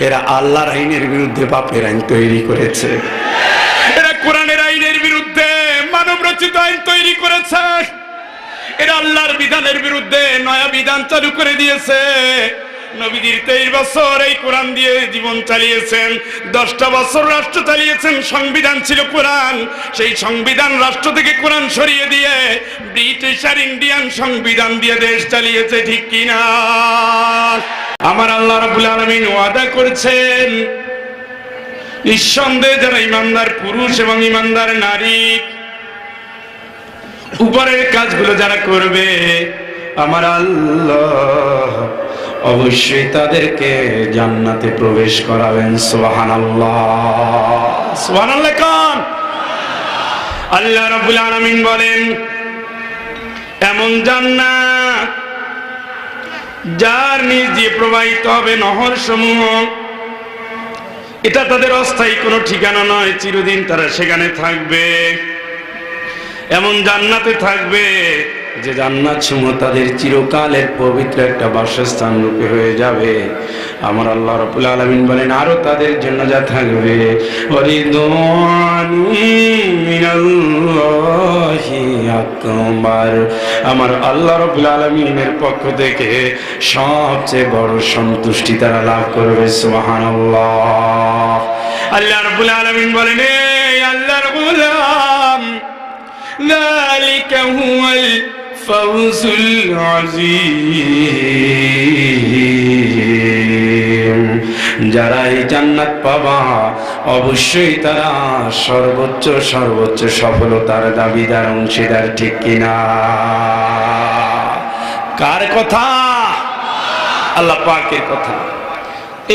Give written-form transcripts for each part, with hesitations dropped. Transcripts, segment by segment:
এরা আল্লাহর আইনের বিরুদ্ধে পাপের আইন তৈরি করেছে, এরা কোরআনের আইনের বিরুদ্ধে মানব রচিত আইন তৈরি করেছে, এরা আল্লাহর বিধানের বিরুদ্ধে নয়া বিধান চালু করে দিয়েছে। নবীজির 23 বছর এই কোরআন দিয়ে জীবন চালিয়েছেন, 10টা বছর রাষ্ট্র চালিয়েছেন, সংবিধান ছিল কোরআন, সেই সংবিধান রাষ্ট্র থেকে কোরআন সরিয়ে দিয়ে ব্রিটিশ আর ইন্ডিয়ান সংবিধান দিয়ে দেশ চালিয়েছে, ঠিক কিনা? আমার আল্লাহ রাব্বুল আলামিন ওয়াদা করেছেন, নিঃসন্দেহে যারা ইমানদার পুরুষ এবং ইমানদার নারী উপরের কাজগুলো যারা করবে, আমার আল্লাহ অবশ্যই তাদেরকে জান্নাতে প্রবেশ করাবেন। সুবহানাল্লাহ, সুবহানাল্লাহ কোন? আল্লাহ রাব্বুল আলামিন বলেন, এমন জান্নাত যার নিজ দিয়ে প্রবাহিত হবে নহর সমূহ, এটা তাদের অস্থায়ী কোনো ঠিকানা নয়, চিরদিন তারা সেখানে থাকবে। এমন জান্নাতে থাকবে যে জান্নাত সমূহ তাদের চিরকালের পবিত্র একটা বাসস্থান রূপে হয়ে যাবে। আমার আল্লাহ রাব্বুল আলামিন বলেন, আরো তাদের জন্য যা থাকবে, ওয়ারিদওয়ানুম মিনাল্লাহি আকবার, আমার আল্লাহ রাব্বুল আলামিনের পক্ষ থেকে সবচেয়ে বড় সন্তুষ্টি তারা লাভ করবে। সুবহানাল্লাহ। আল্লাহ রাব্বুল আলামিন বলেন, এই আল্লাহর গোলাম, যালিকা হুয়াল ফাউজুল আযীম, যারা এই জান্নাত পাবা অবশ্যই তারা সর্বোচ্চ সর্বোচ্চ সফলতার দাবিদার, অংশীদার, ঠিক কিনা? কার কথা? আল্লাহ পাকের কথা।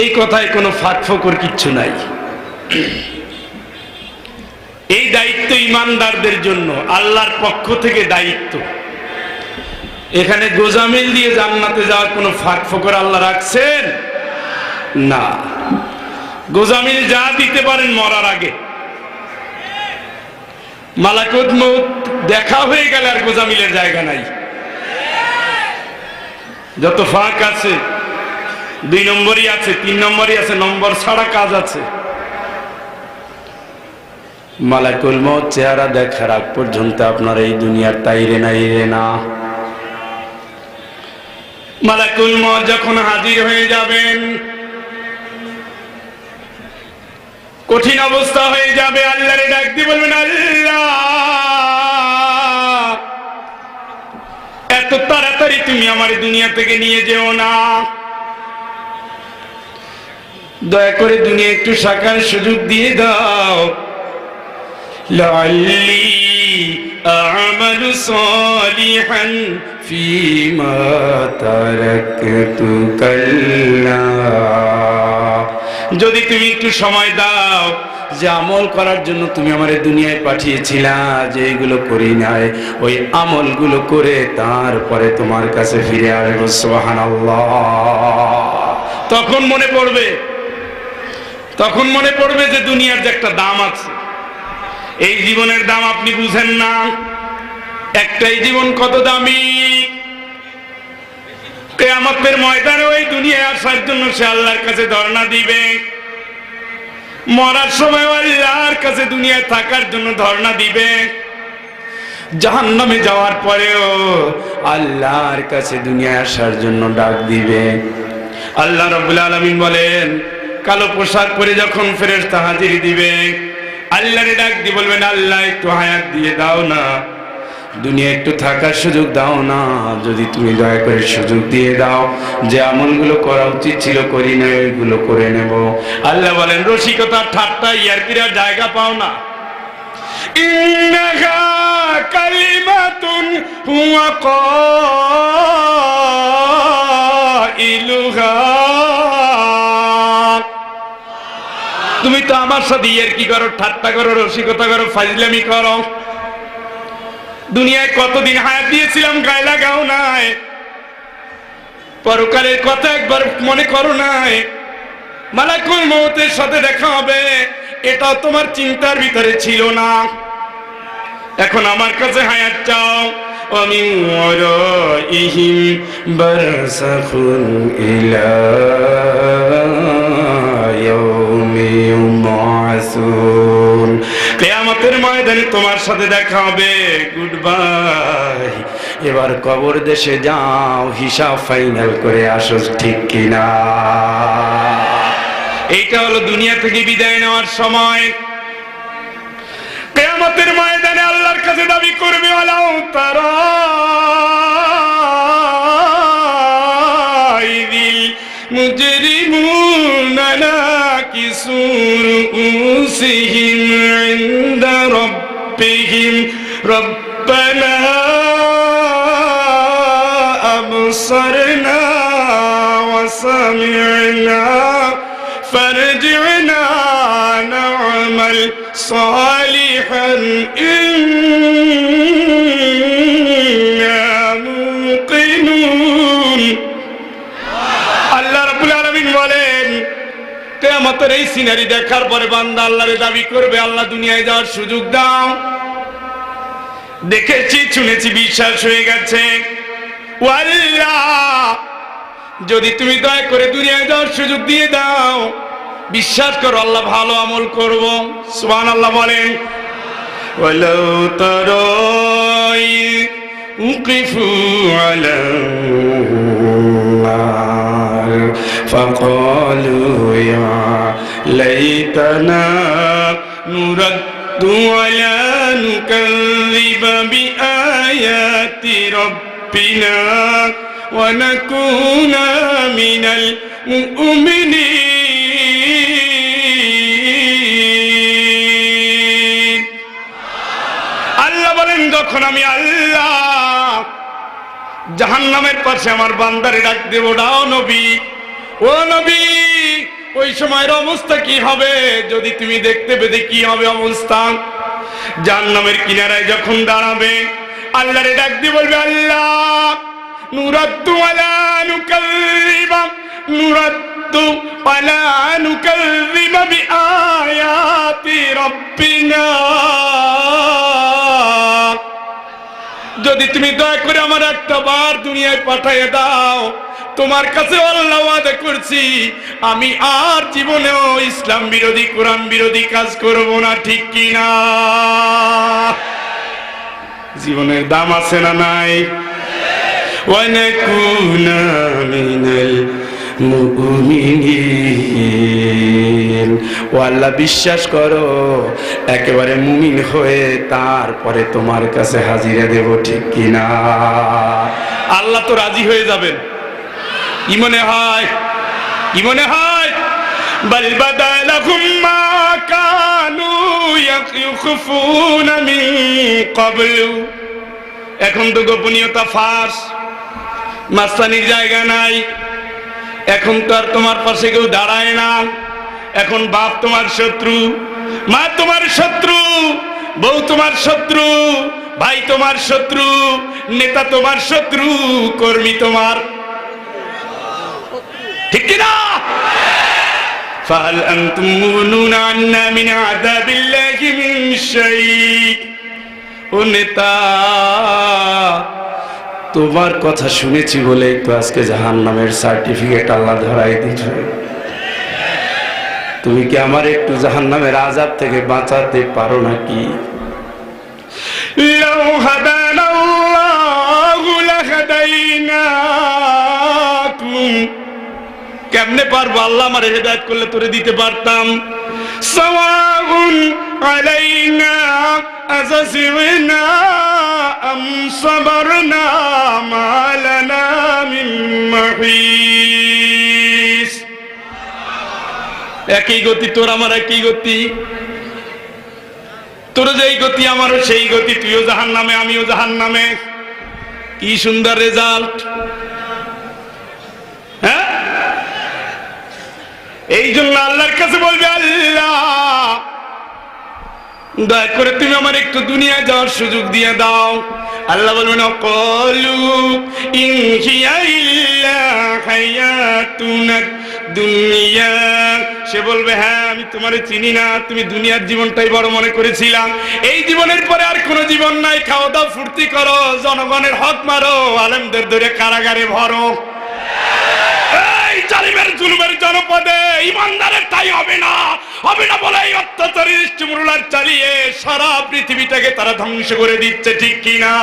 এই কথায় কোনো ফাঁকফোকর কিচ্ছু নাই। এই দায়িত্ব ইমানদারদের জন্য, আল্লাহর পক্ষ থেকে দায়িত্ব। এখানে গোজামিল দিয়ে জান্নাতে যাওয়ার কোনো ফাঁক ফোকর আল্লাহ রাখছেন না। গোজামিল যা দিতে পারেন মরার আগে, মালাকুত মউত দেখা হয়ে গেলে আর গোজামিলের জায়গা নাই। যত ফাঁক আছে 2 নম্বরই আছে, 3 নম্বরই আছে, নম্বর ছাড়া কাজ আছে। মালাকুল মউত চেহারা দেখার আগ পর্যন্ত আপনার এই দুনিয়ার তাইরে নাইরে না। মালাকুল মউত যখন হাজির হয়ে যাবেন, কঠিন অবস্থা হয়ে যাবে, আল্লাহরে ডাক দিয়ে বলবেন, আল্লাহ এত তাড়াতাড়ি তুমি আমার দুনিয়া থেকে নিয়ে যেও না, দয়া করে দুনিয়া একটু থাকার সুযোগ দিয়ে দাও। লাআল্লি আ'মালু সালিহান ফীমা তারাকতু কাল্লা, যদি তুমি একটু সময় দাও, যে আমল করার জন্য তুমি আমারে দুনিয়ায় পাঠিয়েছিলা, যে এগুলো করি নাই, ওই আমলগুলো করে তারপরে তোমার কাছে ফিরে আসবো। সুবহানাল্লাহ। তখন মনে পড়বে যে দুনিয়ার যে একটা দাম আছে, এই জীবনের দাম আপনি বুঝেন না। একটাই জীবন কত দামি। কিয়ামতের ময়দানে ওই দুনিয়ায় আসার জন্য সে আল্লাহর কাছে ধর্ণা দিবে, মরার সময় আল্লাহর কাছে দুনিয়ায় থাকার জন্য ধর্ণা দিবে, জাহান্নামে যাওয়ার পরেও আল্লাহর কাছে দুনিয়ায় আসার জন্য ডাক দিবে। আল্লাহ রাব্বুল আলামিন বলেন, কালো পোশাক পরে যখন ফেরেশতা হাজির দিবে, আল্লাহরে ডাক দিয়ে বলবেন, আল্লাহ একটু হায়াত দিয়ে দাও না, দুনিয়া একটু থাকার সুযোগ দাও না, যদি তুমি দয়া করে সুযোগ দিয়ে দাও, যে আমলগুলো করা উচিত ছিল করি না, ওইগুলো করে নেব। আল্লাহ বলেন, রসিকতা ঠাট্টা ইয়ারকিরার জায়গা পাও না। ইন্নাহা কালিমাতুন হুয়া কাইলুহা, তুমি তো আমার সাথে ইয়ারকি করো, ঠাট্টা করো, রসিকতা করো, ফাজলামি করো। দুনিয়ায় কতদিন হায়াত দিয়েছিলাম, গায়ে লাগাও নাই, পরকালের কথা একবার মনে করো নাই, মালাকুল মউতের সাথে দেখা হবে, এটা তোমার চিন্তার ভিতরে ছিল না। এখন আমার কাছে হায়াত চাও। ومن ورائهم برزخ إلى ময়দানে তোমার সাথে দেখা হবে, গুড বাই। এবার কবর দেশে যাও, হিসাব ফাইনাল করে আসো, ঠিক কিনা? এইটা হলো দুনিয়া থেকে বিদায় নেওয়ার সময়। কিয়ামতের ময়দানে আল্লাহর কাছে দাবি করবে, ওয়ালাউ তারা ইযিল মুজরিমুনা নাকিসু রুউসিহিম ইনদা রাব্বিহিম রব্বানা আবসারনা ওয়া সামি'না ফারজি'না না'মাল সালিহান ইন্না মুকিনুন। আল্লাহ রাব্বুল আলামিন বলেন, কিয়ামতের এই সিনারি দেখার পরে বান্দা আল্লাহরে দাবি করবে, আল্লাহ দুনিয়ায় যাওয়ার সুযোগ দাও। দেখেছি, শুনেছি, বিশ্বাস হয়ে গেছে। ও আল্লাহ, যদি তুমি দয়া করে দুনিয়ায় যাওয়ার সুযোগ দিয়ে দাও, বিশ্বাস করো আল্লাহ ভালো আমল করব। সুবহানাল্লাহ বলেন। ওয়ালাউ তারা উকিফু আলা নার ফাকালু ইয়া লাইতানা নুরাদ্দু ওয়ালা নুকাযযিবা বিআয়াতি রাব্বিনা ওয়া নাকুনা মিনাল মুমিনিন। আল্লাহ বলেন, যখন আমি আল্লাহ জাহান্নামের পাশে আমার বান্দারে ডাক দেব, দাও নবী, ও নবী, ওই সময়ের অবস্থা কি হবে যদি তুমি দেখতে পেতে, কি হবে অবস্থা? জাহান্নামের কিনারায় যখন দাঁড়াবে, আল্লাহরে ডাক দিয়ে বলবে, আল্লাহ নুরাদ্দু ওয়ালা নুকাযযিবা নুরাদ্দু ওয়ালা নুকাযযিবা বিআয়াতি রাব্বিনা। যদি তুমি দয়া করে আমার একটা বার দুনিয়ায় পাঠিয়ে দাও, তোমার কাছে আল্লাহ ওয়াদা করছি আমি আর জীবনেও ইসলাম বিরোধী, কোরআন বিরোধী কাজ করব না, ঠিক কিনা? জীবনের দাম আছে না নাই? ওয়া নাকুনা মিনাল মুমিনিন। ও আল্লাহ, বিশ্বাস করো, একেবারে মুমিন হয়ে তারপরে তোমার কাছে হাজিরা দেব, ঠিক কিনা? আল্লাহ তো রাজি হয়ে যাবেন, কি মনে হয়? কি মনে হয়? বাল বাদালাহুম মা কানু ইয়াখফুনা মিন ক্বাবলু। এখন তো গোপনীয়তা ফাঁস, মাস্তানির জায়গা নাই। এখন তো আর তোমার পাশে কেউ দাঁড়ায় না। এখন বাপ তোমার শত্রু, মা তোমার শত্রু, বউ তোমার শত্রু, ভাই তোমার শত্রু, নেতা তোমার শত্রু, কর্মী তোমার, ঠিক কিনা? ফাহাল আনতুম মুগনুনা আন্না মিন আযাবিল্লাহি মিন শাই। ও নেতা, তোমার কথা শুনেছি বলেই তো আজকে জাহান্নামের সার্টিফিকেট আল্লাহ ধরাই দিয়েছে। তুমি কি আমার একটু জাহান্নামের আযাব থেকে বাঁচাতে পারো নাকি? লাউ হাদানাল্লাহু লাহাদাইনাকুম। কেমনে পারবো? আল্লাহ আমার হেদায়েত করলে তোরে দিতে পারতাম। সাওয়াউন আলাইনা আযাসিনা আম সাবারনা মা লানা মিন মাহিস। একই গতি তোর আমার, একই গতি। তোর যেই গতি আমারও সেই গতি, তুইও জাহান্নামে আমিও জাহান্নামে। কি সুন্দর রেজাল্ট! হ্যাঁ, এই জন্য আল্লাহর কাছে বলবে, আল্লাহ দয়া করে তুমি আমার একটু দুনিয়া যাওয়ার সুযোগ দিয়ে দাও। আল্লাহ বলবেন, ক্বালু ইন হিয়া ইল্লা হায়াতুনা দুনিয়া। সে বলবে, হ্যাঁ আমি তোমারে চিনি না, তুমি দুনিয়ার জীবনটাই বড় মনে করেছিলাম। এই জীবনের পরে আর কোনো জীবন নাই। খাওয়া দাও, ফুর্তি করো, জনগণের হক মারো, আলেমদের ধরে কারাগারে ভরো। এই জালিমের জুলুমের জনপদে ইমানদারের তাই হবে না বলে এই অত্যাচারী স্টিমুলার চালিয়ে সারা পৃথিবীটাকে তারা ধ্বংস করে দিচ্ছে, ঠিক কিনা?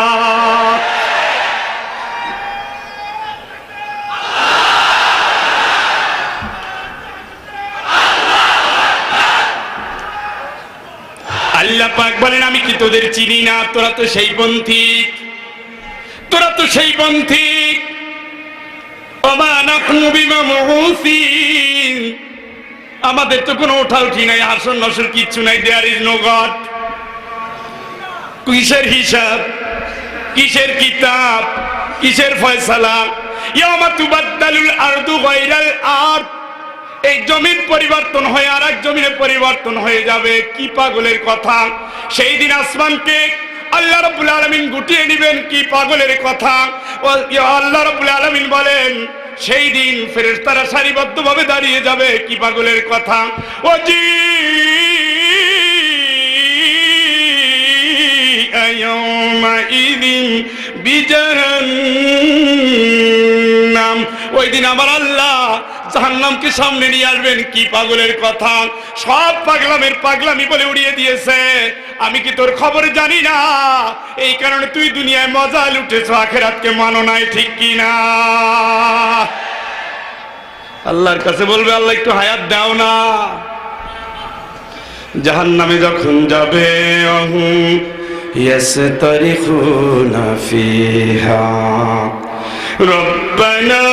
আল্লাহ পাক বলেন আমি কি তোদের চিনি না? তোরা তো সেই পন্থিক, তোরা তো সেই পন্থিক। ওমা নাহনু বিমামুসিন, আমাদের তো কোনো ওঠাউঠি নাই, আসন নসর কিচ্ছু নাই। There is no god. কিসের হিসাব, কিসের কিতাব, কিসের ফয়সালা? ইয়াউমা তুবাদদালুল আরদু গায়রাল আরদ, এই জমিন পরিবর্তন হয়ে আর এক জমিনে পরিবর্তন হয়ে যাবে। কি পাগলের কথা! সেই দিন আসমানকে আল্লাহ রাব্বুল আলামিন গুটিয়ে নেবেন। কি পাগলের কথা! আল্লাহ রাব্বুল আলামিন বলেন সেই দিন ফেরেশতারা সারিবদ্ধভাবে দাঁড়িয়ে যাবে। কি পাগলের কথা! ওজি ইয়াউমাইযিন বিজাহান্নাম, ওই দিন আমার আল্লাহ জাহান্নামকে সামনে নিয়ে আসবেন। কি পাগলের কথা! সব পাগলামের পাগলামি বলে উড়িয়ে দিয়েছে। আমি কি তোর খবর জানি না? এই কারণে তুই দুনিয়ায় মজা লুটেছ, আখিরাতকে মানো নাই, ঠিক কি না? আল্লাহর কাছে বলবে আল্লাহ একটু হায়াত দাও না। জাহান্নামে যখন যাবে ইয়াসতারিখুনা ফিহা রব্বানা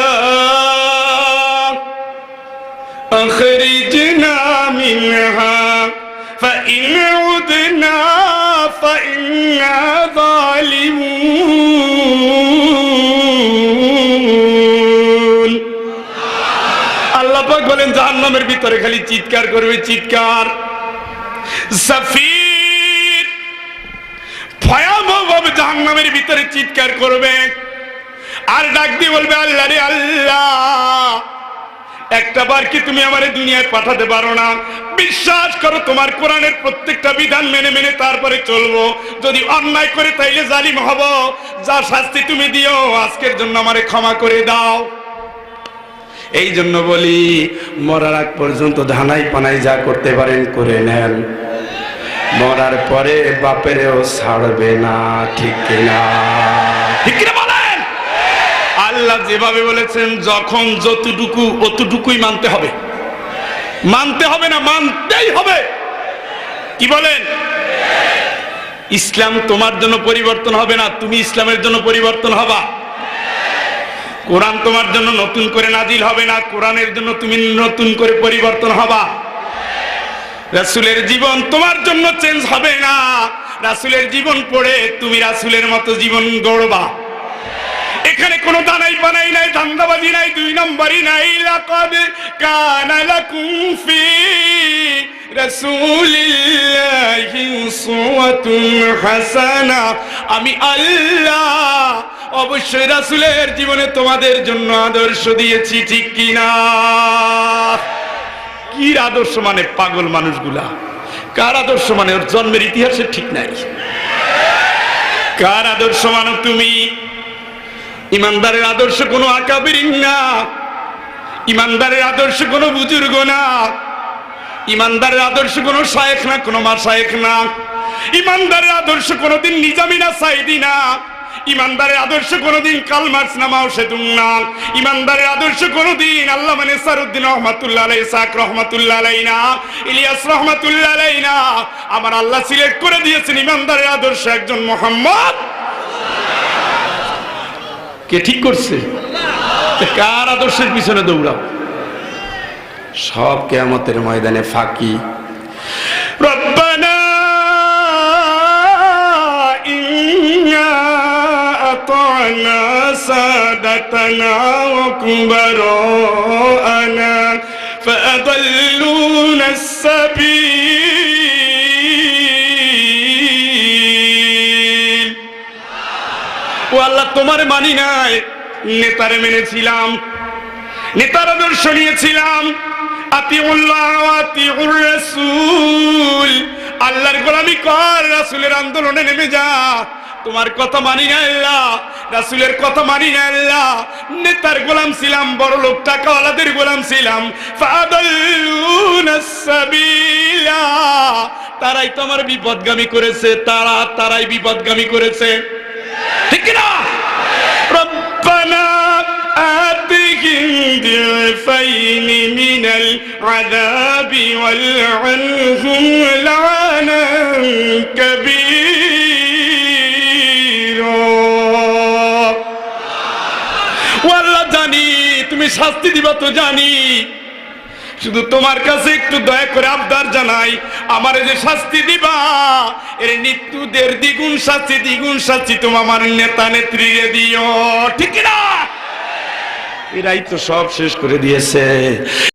أخرجنا منها فإن عدنا فإنا ظالمون। আল্লাহ পাক বলেন জাহান্নামের ভিতরে খালি চিৎকার করবে, চিৎকার। সাফির ভয়াবহভাবে জাহান্নামের ভিতরে চিৎকার করবে আর ডাক দিয়ে বলবে আল্লাহ রে আল্লাহ, একটা বার কি তুমি আমারে দুনিয়ায় পাঠাতে পারো না? বিশ্বাস করো তোমার কোরআনের প্রত্যেকটা বিধান মেনে মেনে তারপরে চলবো। যদি অন্যায় করে তাইলে জালিম হব। যা শাস্তি তুমি দিও আজকের জন্য আমারে ক্ষমা করে দাও। এই জন্য বলি মরার আগ পর্যন্ত ধানাই পানাই যা করতে পারেন করে নেন, মরার পরে বাপেরেও ছাড়বে না, ঠিক কিনা? ঠিক কিনা বলেন? আল্লাহ যেভাবে বলেছেন যখন যতটুকু অতটুকুই মানতে হবে, মানতে হবে না, মানতেই হবে। কি বলেন? ইসলাম তোমার জন্য পরিবর্তন হবে না, তুমি ইসলামের জন্য পরিবর্তন হবা। কোরআন তোমার জন্য নতুন করে নাজিল হবে না, কোরআনের জন্য তুমি নতুন করে পরিবর্তন হবা। রাসূলের জীবন তোমার জন্য চেঞ্জ হবে না, রাসূলের জীবন পড়ে তুমি রাসূলের মতো জীবন গড়বা। এখানে কোনো দানাই বানাই নাই, ধান্দাবাজি নাই, দুই নম্বরই নাই। লাকাদ কানা লাকুম ফি রাসূলিল্লাহি উসওয়াতুন হাসানা, আমি আল্লাহ অবশ্যই রাসূলের জীবনে তোমাদের জন্য আদর্শ দিয়েছি, ঠিক কিনা? কি আদর্শ মানে? পাগল মানুষগুলা। কার আদর্শ মানে? ওর জন্মের ইতিহাসে ঠিক নাই। কার আদর্শ মানো তুমি? ইমানদারের আদর্শ কোনো আকাবির না, ইমানদারের আদর্শ কোনো বুজুর্গ না, ইমানদারের আদর্শ কোনো শায়েখ না, কোনো মাশায়েখ না, ইমানদারের আদর্শ কোনোদিন নিজামী না, সাইদি না, ইমানদারের আদর্শ কোনোদিন কার্ল মার্কস না, মাও সেতুং না, ইমানদারের আদর্শ কোনোদিন আল্লামা নেসারউদ্দিন রহমাতুল্লাহ আলাইহি, ইসহাক রহমাতুল্লাহ আলাইহি না, ইলিয়াস রহমাতুল্লাহ আলাইহি না। আমার আল্লাহ সিলেক্ট করে দিয়েছেন ইমানদারের আদর্শ একজন মুহাম্মদ। কে ঠিক করছে? কার আদর্শের পিছনে দৌড়াও? সব কিয়ামতের ময়দানে ফাঁকি। রব্বানা ইন্না আতানা সাদাতানা ওয়া কুবারানা ফাআদাল্লুনা আস-সাবিল। ও আল্লাহ, তোমার মানি নাই, নেতারে মেনেছিলাম, নেতার আদর্শ নিয়েছিলাম। আতিউল্লাহ ওয়া আতিউর রাসূল, আল্লাহর গোলামি কর, রাসূলের আন্দোলনে নেমে যা। তোমার কথা মানি না আল্লাহ, রাসূলের কথা মানি না আল্লাহ, নেতার গোলাম ছিলাম, বড় লোক টাকাওয়ালাদের গোলাম ছিলাম। ফাদাল্লুনাস সাবিলা, তারাই তো আমার বিপদগামী করেছে, তারাই বিপদগামী করেছে, ঠিক না? রব্বানা আতিহিম দিফাইনি মিনাল আযাবি ওয়ালআনহুম লা'নান কাবীরা। ও আল্লাহ, জানি তুমি শাস্তি দিবা, তো জানি, শুধু তোমার কাছে একটু দয়া করে আবদার জানাই, আমারে যে শাস্তি দিবা এর মৃত্যুদের দ্বিগুণ শাস্তি তুমি আমার নেতা নেত্রীরে দিও, ঠিক না? এরাই তো সব শেষ করে দিয়েছে।